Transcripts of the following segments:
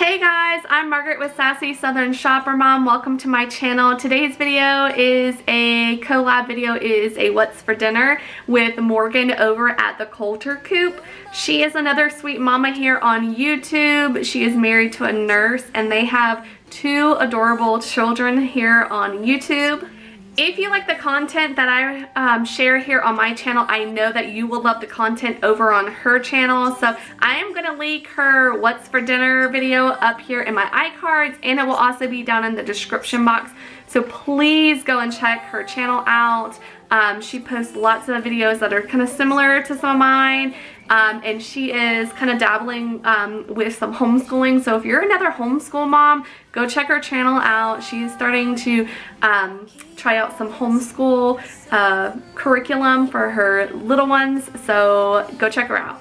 Hey guys, I'm Margaret with Sassy Southern Shopper Mom. Welcome to my channel. Today's video is a collab video, is a what's for dinner with Morgan over at the Coulter Coop. She is another sweet mama here on YouTube. She is married to a nurse and they have two adorable children here on YouTube. If you like the content that I share here on my channel, I know that you will love the content over on her channel. So I am going to link her what's for dinner video up here in my iCards, and it will also be down in the description box. So please go and check her channel out. She posts lots of videos that are kind of similar to some of mine. And she is kind of dabbling with some homeschooling. So if you're another homeschool mom, go check her channel out. She's starting to try out some homeschool curriculum for her little ones. So go check her out.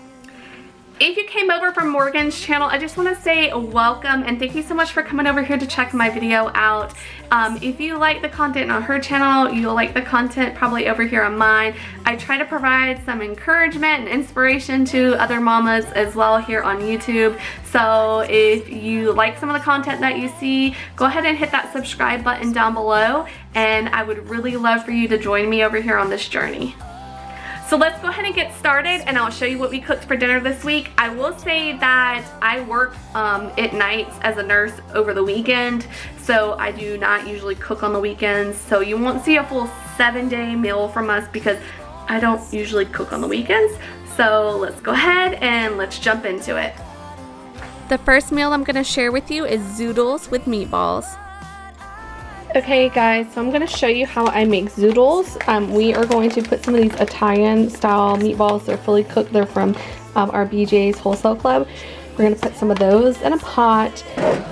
If you came over from Morgan's channel, I just want to say welcome and thank you so much for coming over here to check my video out. If you like the content on her channel, you'll like the content probably over here on mine. I try to provide some encouragement and inspiration to other mamas as well here on YouTube. So if you like some of the content that you see, go ahead and hit that subscribe button down below, and I would really love for you to join me over here on this journey. So let's go ahead and get started and I'll show you what we cooked for dinner this week. I will say that I work at nights as a nurse over the weekend, so I do not usually cook on the weekends. So you won't see a full 7-day meal from us because I don't usually cook on the weekends. So let's go ahead and let's jump into it. The first meal I'm going to share with you is Zoodles with meatballs. Okay guys, so I'm going to show you how I make zoodles. We are going to put some of these Italian style meatballs. They're fully cooked. They're from our BJ's Wholesale Club. We're going to put some of those in a pot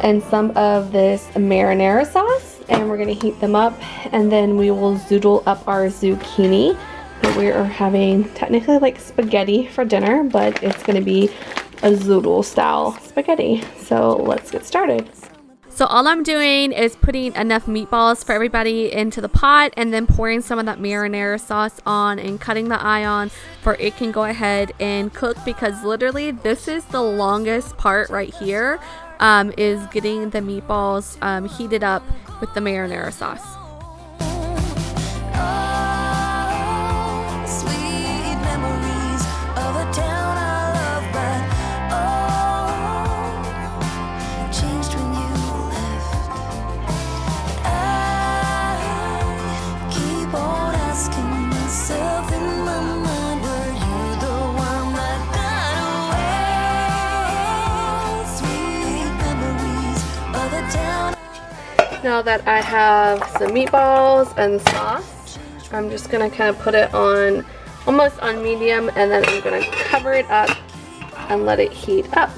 and some of this marinara sauce, and we're going to heat them up, and then we will zoodle up our zucchini. We are having technically like spaghetti for dinner, but it's going to be a zoodle style spaghetti. So let's get started. So all I'm doing is putting enough meatballs for everybody into the pot and then pouring some of that marinara sauce on and cutting the eye on for it can go ahead and cook, because literally this is the longest part right here, is getting the meatballs heated up with the marinara sauce. Now that I have some meatballs and sauce, I'm just going to kind of put it on almost on medium, and then I'm going to cover it up and let it heat up.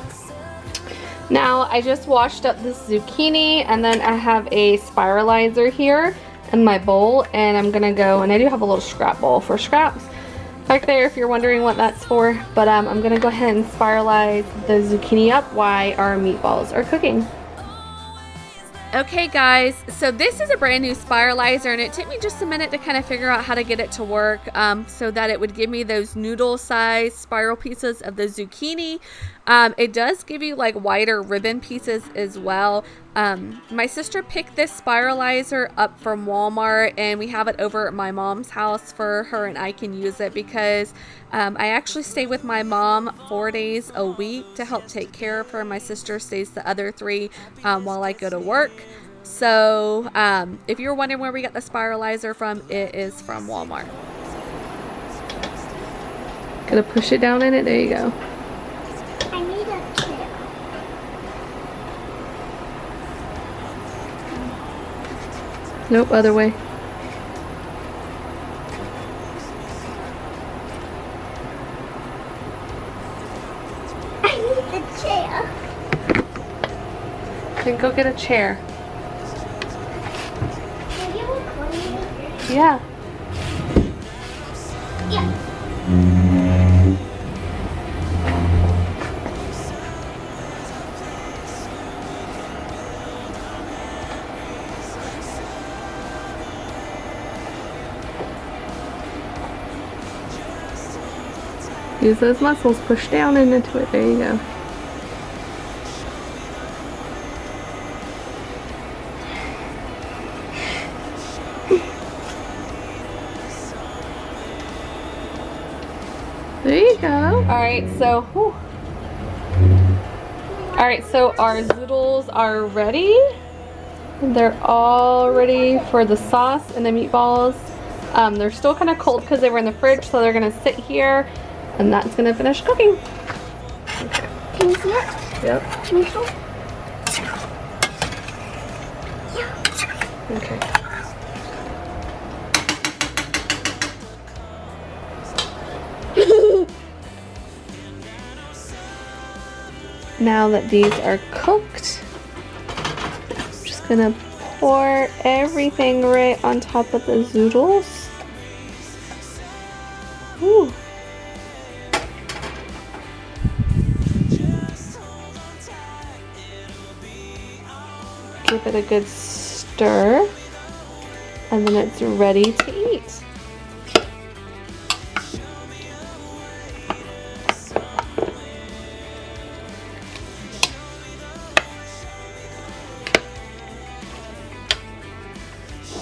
Now I just washed up this zucchini, and then I have a spiralizer here in my bowl, and I'm going to go, and I do have a little scrap bowl for scraps back there if you're wondering what that's for, but I'm going to go ahead and spiralize the zucchini up while our meatballs are cooking. Okay guys, so this is a brand new spiralizer, and it took me just a minute to kind of figure out how to get it to work so that it would give me those noodle size spiral pieces of the zucchini. It does give you like wider ribbon pieces as well. My sister picked this spiralizer up from Walmart, and we have it over at my mom's house for her and I can use it because I actually stay with my mom 4 days a week to help take care of her. My sister stays the other 3 while I go to work. So if you're wondering where we got the spiralizer from, it is from Walmart. Gonna push it down in it. There you go. I need a chair. Nope, other way. I need a chair. Then go get a chair. Are you recording? Yeah. Yeah. Use those muscles, push down and into it. There you go. Alright, so our zoodles are ready. They're all ready for the sauce and the meatballs. They're still kind of cold because they were in the fridge, so they're gonna sit here and that's gonna finish cooking. Can you see it? Yep. Can you show? Okay. Now that these are cooked, I'm just gonna pour everything right on top of the zoodles. Ooh. Give it a good stir, and then it's ready to eat.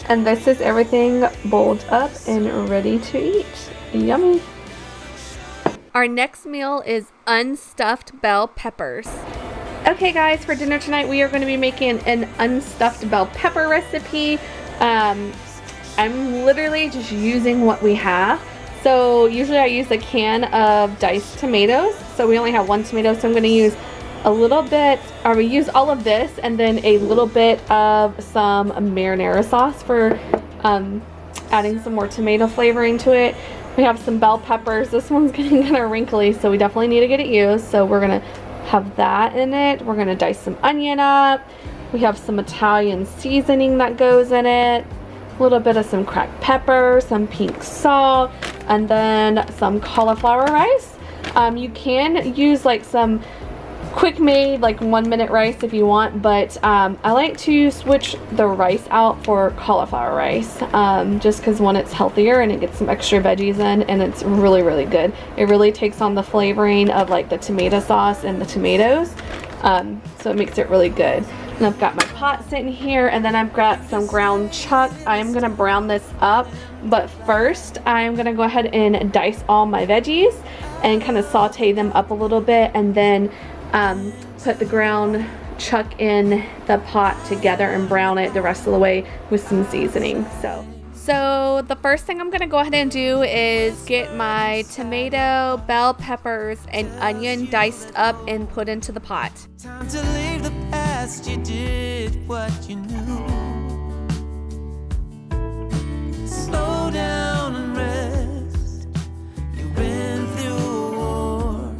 And this is everything bowled up and ready to eat. Yummy. Our next meal is unstuffed bell peppers. Okay guys, for dinner tonight we are going to be making an unstuffed bell pepper recipe. I'm literally just using what we have. So usually I use a can of diced tomatoes. So we only have one tomato, so I'm going to use a little bit, or we use all of this and then a little bit of some marinara sauce for adding some more tomato flavoring to it. We have some bell peppers. This one's getting kind of wrinkly, so we definitely need to get it used. So we're gonna have that in it. We're gonna dice some onion up. We have some Italian seasoning that goes in it, a little bit of some cracked pepper, some pink salt, and then some cauliflower rice. You can use like some quick made like 1 minute rice if you want, but I like to switch the rice out for cauliflower rice, just because one, it's healthier and it gets some extra veggies in, and it's really good. It really takes on the flavoring of like the tomato sauce and the tomatoes, so it makes it really good. And I've got my pot sitting here, and then I've got some ground chuck. I'm gonna brown this up, but first I'm gonna go ahead and dice all my veggies and kind of saute them up a little bit, and then put the ground chuck in the pot together and brown it the rest of the way with some seasoning. So the first thing I'm gonna go ahead and do is get my tomato, bell peppers, and onion diced up and put into the pot. Time to leave the past, you did what you knew. Slow down and rest. You've been through a war.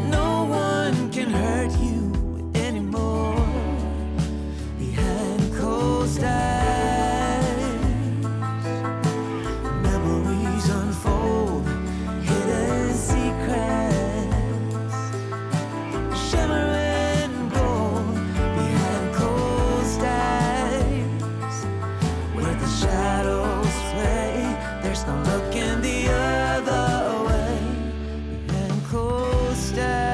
No one can hurt you anymore. Behind closed eyes, memories unfold, hidden secrets, shimmering gold. Behind closed eyes, where the shadows play, there's no looking the other way. Behind closed eyes.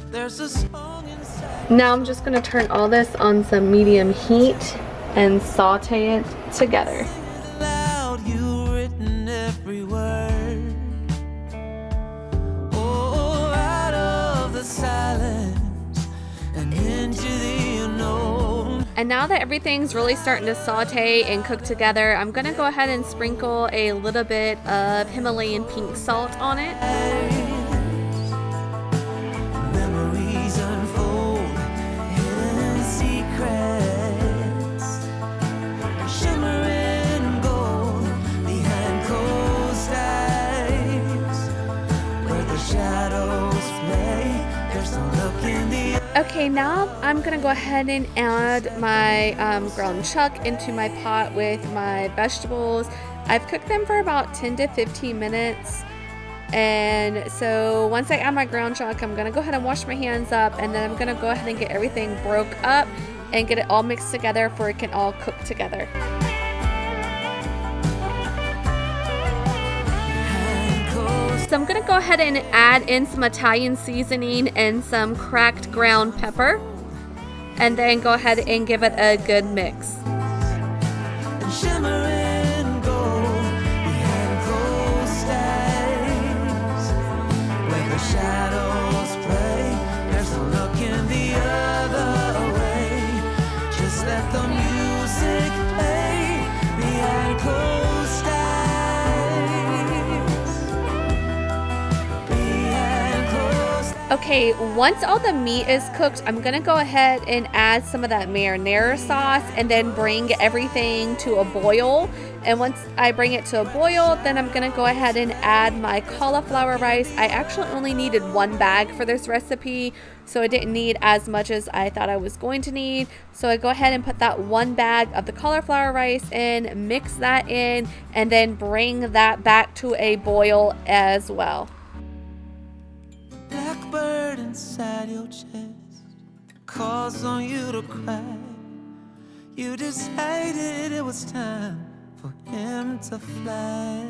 There's a song inside. Now I'm just gonna turn all this on some medium heat and saute it together. Loud, you've written every word. Oh, out of the silence and into the unknown. And now that everything's really starting to saute and cook together, I'm gonna go ahead and sprinkle a little bit of Himalayan pink salt on it. Memories unfold, hidden secrets, shimmering gold behind closed eyes, where the shadows play, there's no look in the. Okay, now I'm gonna go ahead and add my ground chuck into my pot with my vegetables. I've cooked them for about 10 to 15 minutes. And so once I add my ground chuck, I'm gonna go ahead and wash my hands up, and then I'm gonna go ahead and get everything broke up and get it all mixed together for it can all cook together. So I'm gonna go ahead and add in some Italian seasoning and some cracked ground pepper. and then go ahead and give it a good mix. And shimmering gold behind cold skies, where the shadows play, there's no looking the other way. Just let the music play behind cold skies, behind cold skies. Okay, once all the meat is cooked, I'm gonna go ahead and add some of that marinara sauce and then bring everything to a boil. And once I bring it to a boil, then I'm gonna go ahead and add my cauliflower rice. I actually only needed 1 bag for this recipe, so I didn't need as much as I thought I was going to need. So I go ahead and put that 1 bag of the cauliflower rice in, mix that in, and then bring that back to a boil as well. Blackbird inside your chest calls on you to cry. You decided it was time for him to fly.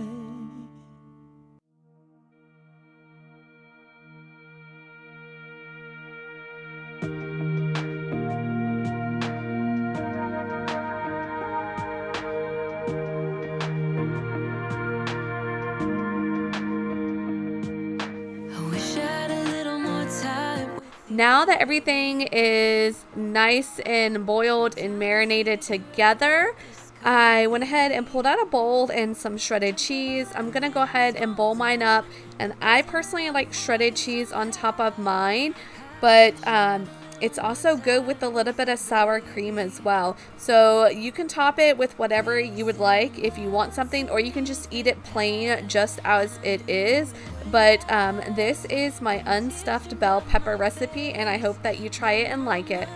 I wish I had a little more time. Now that everything is nice and boiled and marinated together, I went ahead and pulled out a bowl and some shredded cheese. I'm gonna go ahead and bowl mine up, and I personally like shredded cheese on top of mine, but it's also good with a little bit of sour cream as well. So you can top it with whatever you would like if you want something, or you can just eat it plain just as it is. But this is my unstuffed bell pepper recipe, and I hope that you try it and like it.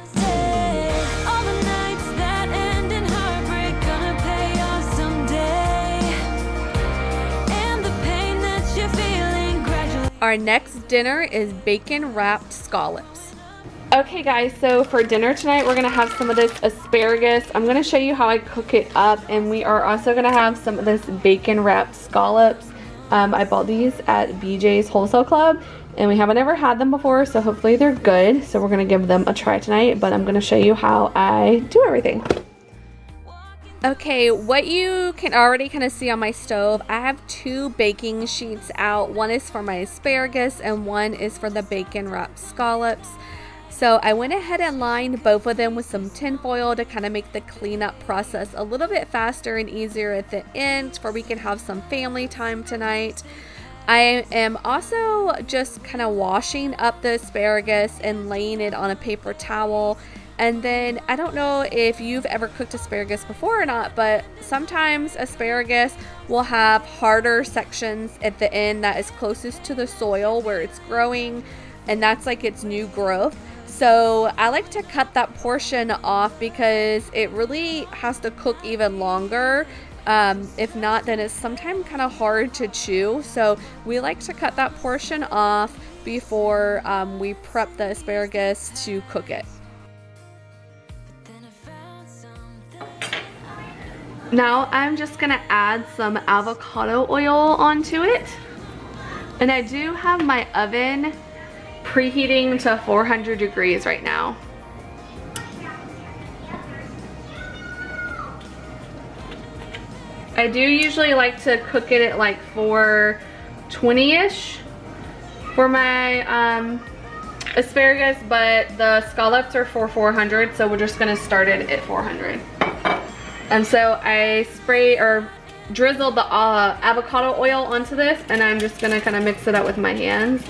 All the nights that end in heartbreak gonna pay off someday, and the pain that you're feeling gradually. Our next dinner is bacon wrapped scallops. Okay guys, so for dinner tonight we're gonna have some of this asparagus. I'm gonna show you how I cook it up, and we are also gonna have some of this bacon wrapped scallops. I bought these at BJ's Wholesale Club, and we haven't ever had them before, so hopefully they're good. So we're gonna give them a try tonight, but I'm gonna show you how I do everything. Okay, what you can already kind of see on my stove, I have 2 baking sheets out. One is for my asparagus and one is for the bacon wrapped scallops. So I went ahead and lined both of them with some tin foil to kind of make the cleanup process a little bit faster and easier at the end, for we can have some family time tonight. I am also just kind of washing up the asparagus and laying it on a paper towel. And then I don't know if you've ever cooked asparagus before or not, but sometimes asparagus will have harder sections at the end that is closest to the soil where it's growing, and that's like its new growth. So I like to cut that portion off because it really has to cook even longer. If not, then it's sometimes kind of hard to chew. So we like to cut that portion off before we prep the asparagus to cook it. Now I'm just gonna add some avocado oil onto it. And I do have my oven preheating to 400 degrees right now. I do usually like to cook it at like 420-ish for my asparagus, but the scallops are for 400, so we're just gonna start it at 400. And so I spray or drizzle the avocado oil onto this, and I'm just gonna kind of mix it up with my hands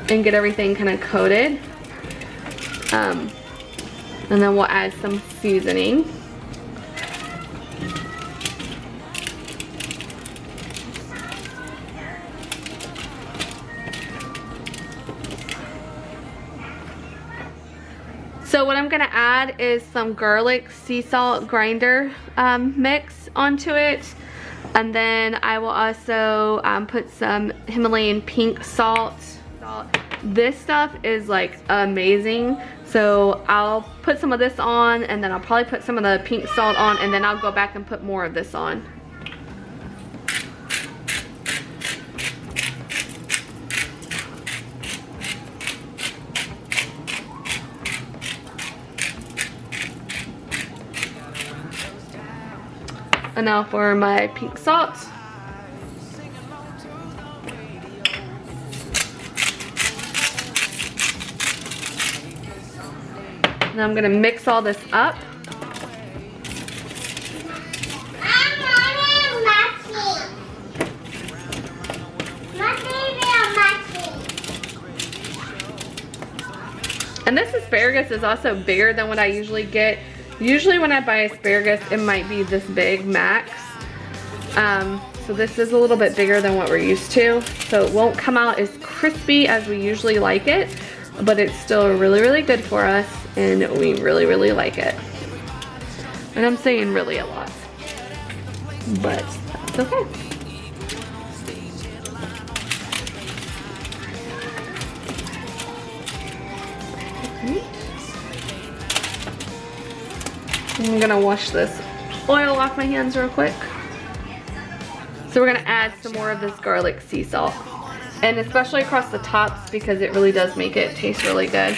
and get everything kind of coated. And then we'll add some seasoning. So what I'm gonna add is some garlic sea salt grinder mix onto it. And then I will also put some Himalayan pink salt. This stuff is like amazing. So I'll put some of this on, and then I'll probably put some of the pink salt on, and then I'll go back and put more of this on. And now for my pink salt. Now I'm gonna mix all this up. And this asparagus is also bigger than what I usually get. Usually when I buy asparagus, it might be this big max. So this is a little bit bigger than what we're used to. So it won't come out as crispy as we usually like it, but it's still really, really good for us, and we really, really like it. And I'm saying really a lot, but that's okay. I'm gonna wash this oil off my hands real quick. So we're gonna add some more of this garlic sea salt, and especially across the tops because it really does make it taste really good.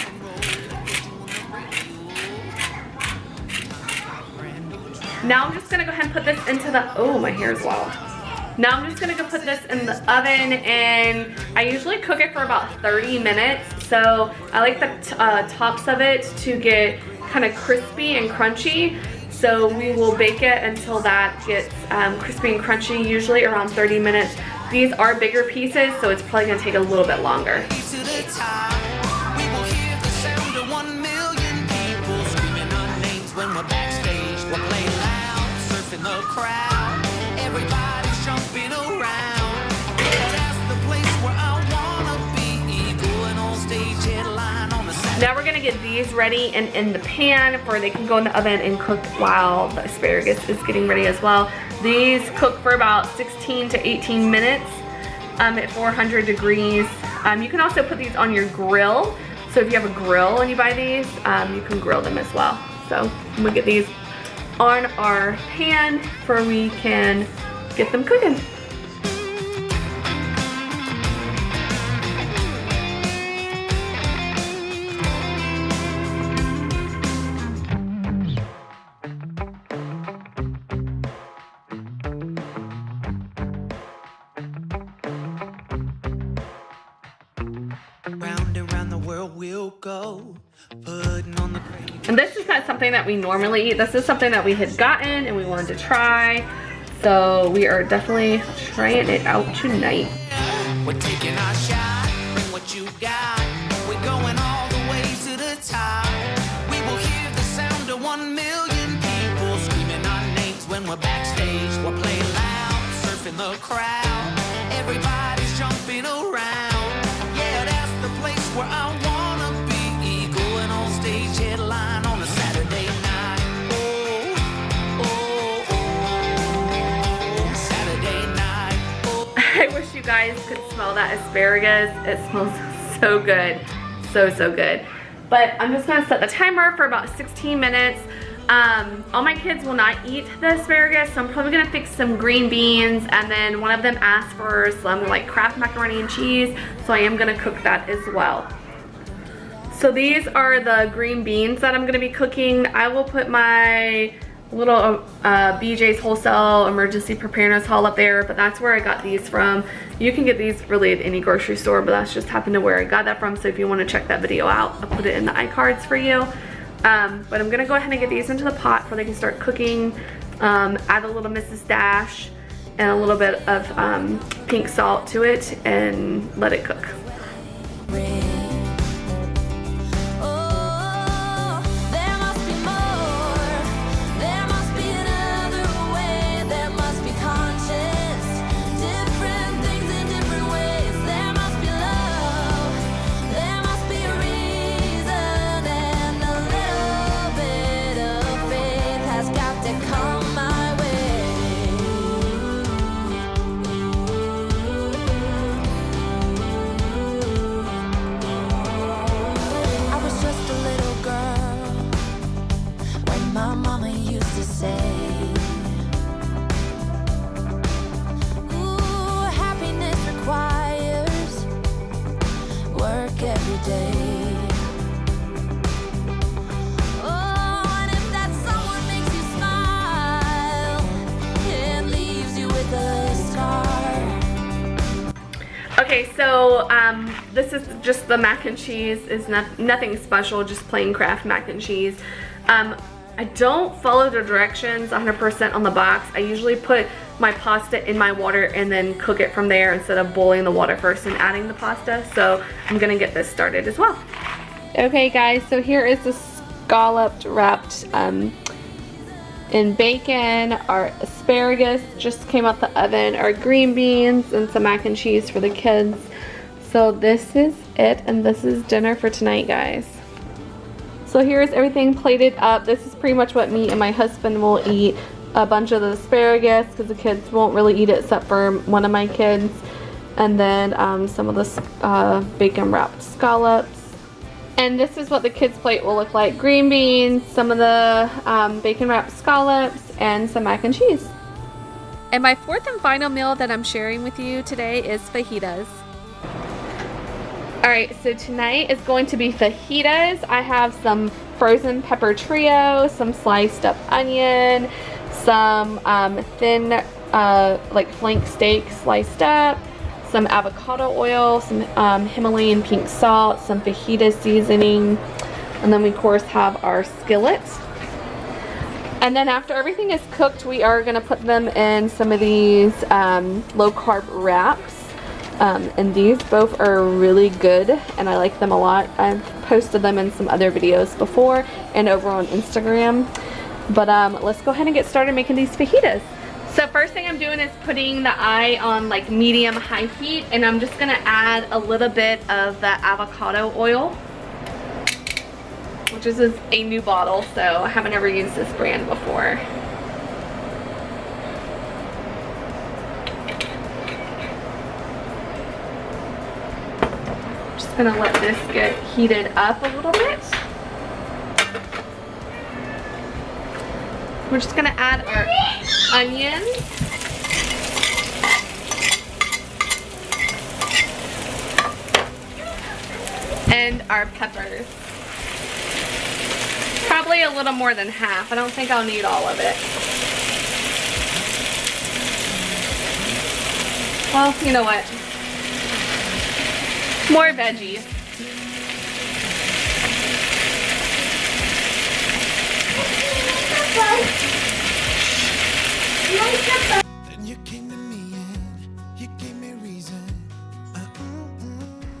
Now I'm just gonna go ahead and put this into the, oh, my hair is wild. Now I'm just gonna go put this in the oven, and I usually cook it for about 30 minutes. So I like the tops of it to get kind of crispy and crunchy. So we will bake it until that gets crispy and crunchy, usually around 30 minutes. These are bigger pieces, so it's probably gonna take a little bit longer. Now we're gonna get these ready and in the pan, or they can go in the oven and cook while the asparagus is getting ready as well. These cook for about 16 to 18 minutes at 400 degrees. You can also put these on your grill. So if you have a grill and you buy these, you can grill them as well. So we'll get these on our pan where we can get them cooking. And this is not something that we normally eat. This is something that we had gotten and we wanted to try. So we are definitely trying it out tonight. We're taking our shot, bring what you got. We're going all the way to the top. We will hear the sound of 1 million people screaming our names when we're backstage. We're playing loud, surfing the crowd. Everybody's jumping around. Yeah, that's the place where I wanna be. Going on stage, headline on a Saturday night. Saturday night. I wish you guys could smell that asparagus. It smells so good. So good. But I'm just gonna set the timer for about 16 minutes. All my kids will not eat the asparagus, so I'm probably gonna fix some green beans, and then one of them asked for some like Kraft macaroni and cheese, so I am gonna cook that as well. So these are the green beans that I'm gonna be cooking. I will put my little BJ's Wholesale Emergency Preparedness haul up there, but that's where I got these from. You can get these really at any grocery store, but that's just happened to where I got that from, so if you wanna check that video out, I'll put it in the iCards for you. But I'm gonna go ahead and get these into the pot where they can start cooking. Add a little Mrs. Dash and a little bit of pink salt to it and let it cook. Okay, so this is just the mac and cheese. It's nothing special, just plain Kraft mac and cheese. I don't follow the directions 100% on the box. I usually put my pasta in my water and then cook it from there instead of boiling the water first and adding the pasta. So I'm gonna get this started as well. Okay guys, so here is the scalloped wrapped in bacon. Our asparagus just came out the oven, our green beans, and some mac and cheese for the kids. So this is it, and this is dinner for tonight, guys. So here's everything plated up. This is pretty much what me and my husband will eat. A bunch of the asparagus because the kids won't really eat it except for one of my kids. And then some of the bacon wrapped scallops. And this is what the kids' plate will look like. Green beans, some of the bacon wrapped scallops, and some mac and cheese. And my fourth and final meal that I'm sharing with you today is fajitas. Alright, so tonight is going to be fajitas. I have some frozen pepper trio, some sliced up onion, some thin like flank steak sliced up, some avocado oil, some Himalayan pink salt, some fajita seasoning, and then we of course have our skillet. And then after everything is cooked, we are going to put them in some of these low carb wraps. And these both are really good and I like them a lot. I've posted them in some other videos before and over on Instagram. But let's go ahead and get started making these fajitas. So first thing I'm doing is putting the eye on like medium high heat, and I'm just gonna add a little bit of the avocado oil, which is a new bottle, so I haven't ever used this brand before. Gonna let this get heated up a little bit. We're just gonna add our onions. And our peppers. Probably a little more than half. I don't think I'll need all of it. Well, you know what? More veggies.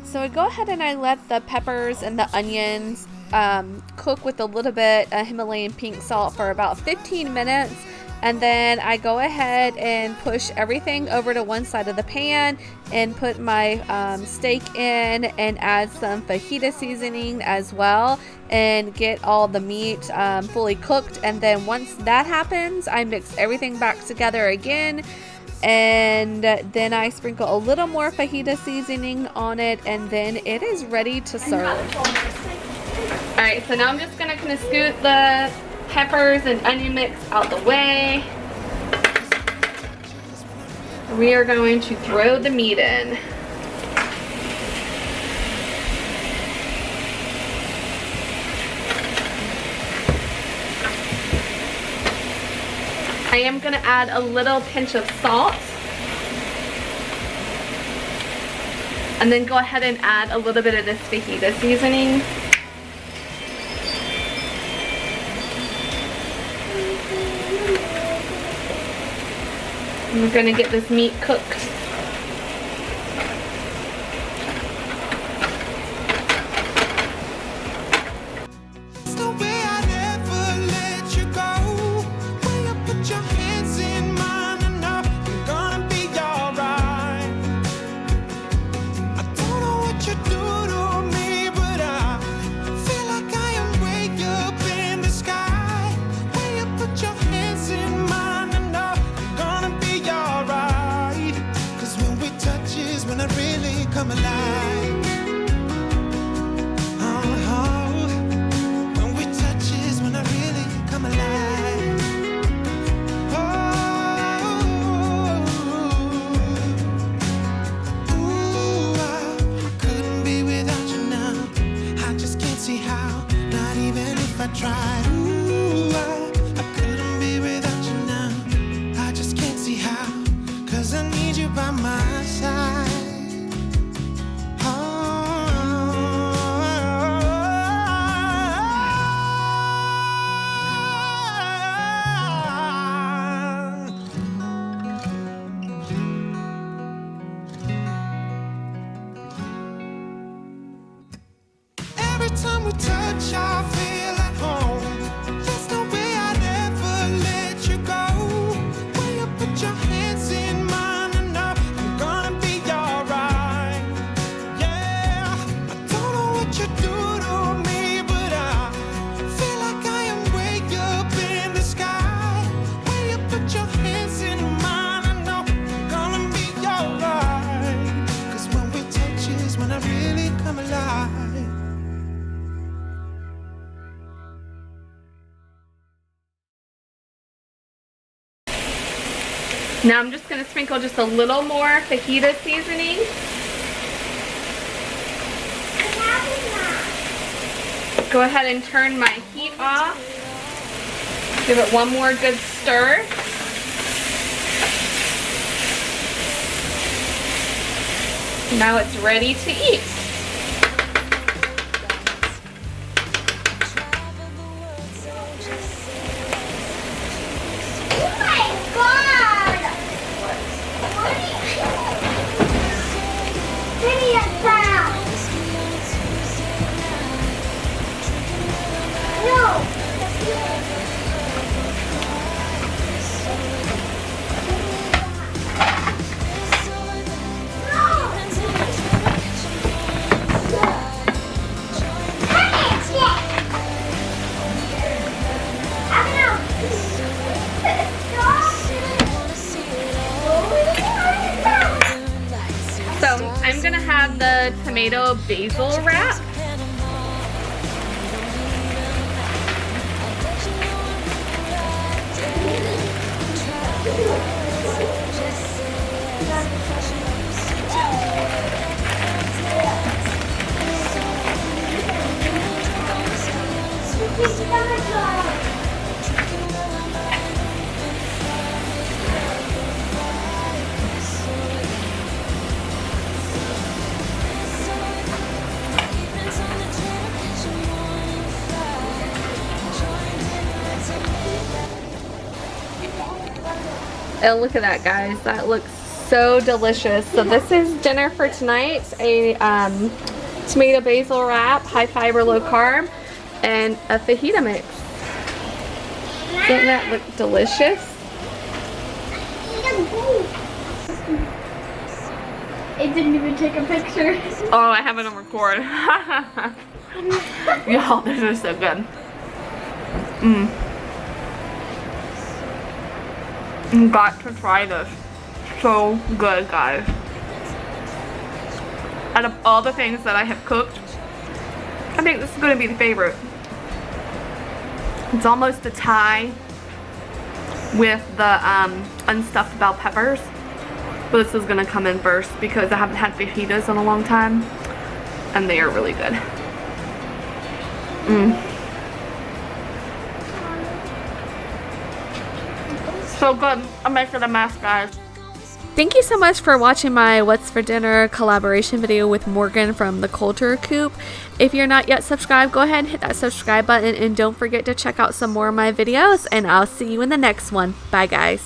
So I go ahead and I let the peppers and the onions cook with a little bit of Himalayan pink salt for about 15 minutes. And then I go ahead and push everything over to one side of the pan and put my steak in and add some fajita seasoning as well and get all the meat fully cooked. And then once that happens, I mix everything back together again. And then I sprinkle a little more fajita seasoning on it, and then it is ready to serve. Alright, so now I'm just going to kind of scoot the peppers and onion mix out the way. We are going to throw the meat in. I am going to add a little pinch of salt. And then go ahead and add a little bit of this fajita seasoning. And we're going to get this meat cooked. touch, I feel at home. There's no way I'd ever let you go. When you put your hands in mine, I know I'm gonna be alright. Yeah, I don't know what you do to me, but I feel like I am way up in the sky. When you put your hands in mine, I know I'm gonna be alright. 'Cause when we touch is when I really come alive. Now I'm just going to sprinkle just a little more fajita seasoning. Go ahead and turn my heat off. Give it one more good stir. Now it's ready to eat. Oh my God! Give me a sound. No. So I'm gonna have the tomato basil wrap. Oh, look at that, guys. That looks so delicious. So this is dinner for tonight. A tomato basil wrap, high fiber, low carb, and a fajita mix. Doesn't that look delicious? It didn't even take a picture. Oh, I have it on record. Y'all, this is so good. You got to try this. So good, guys. Out of all the things that I have cooked, I think this is going to be the favorite. It's almost a tie with the unstuffed bell peppers. But this is going to come in first because I haven't had fajitas in a long time. And they are really good. So good. I'm making a mess, guys. Thank you so much for watching my What's for Dinner collaboration video with Morgan from the Coulter Coop. If you're not yet subscribed, go ahead and hit that subscribe button and don't forget to check out some more of my videos, and I'll see you in the next one. Bye, guys.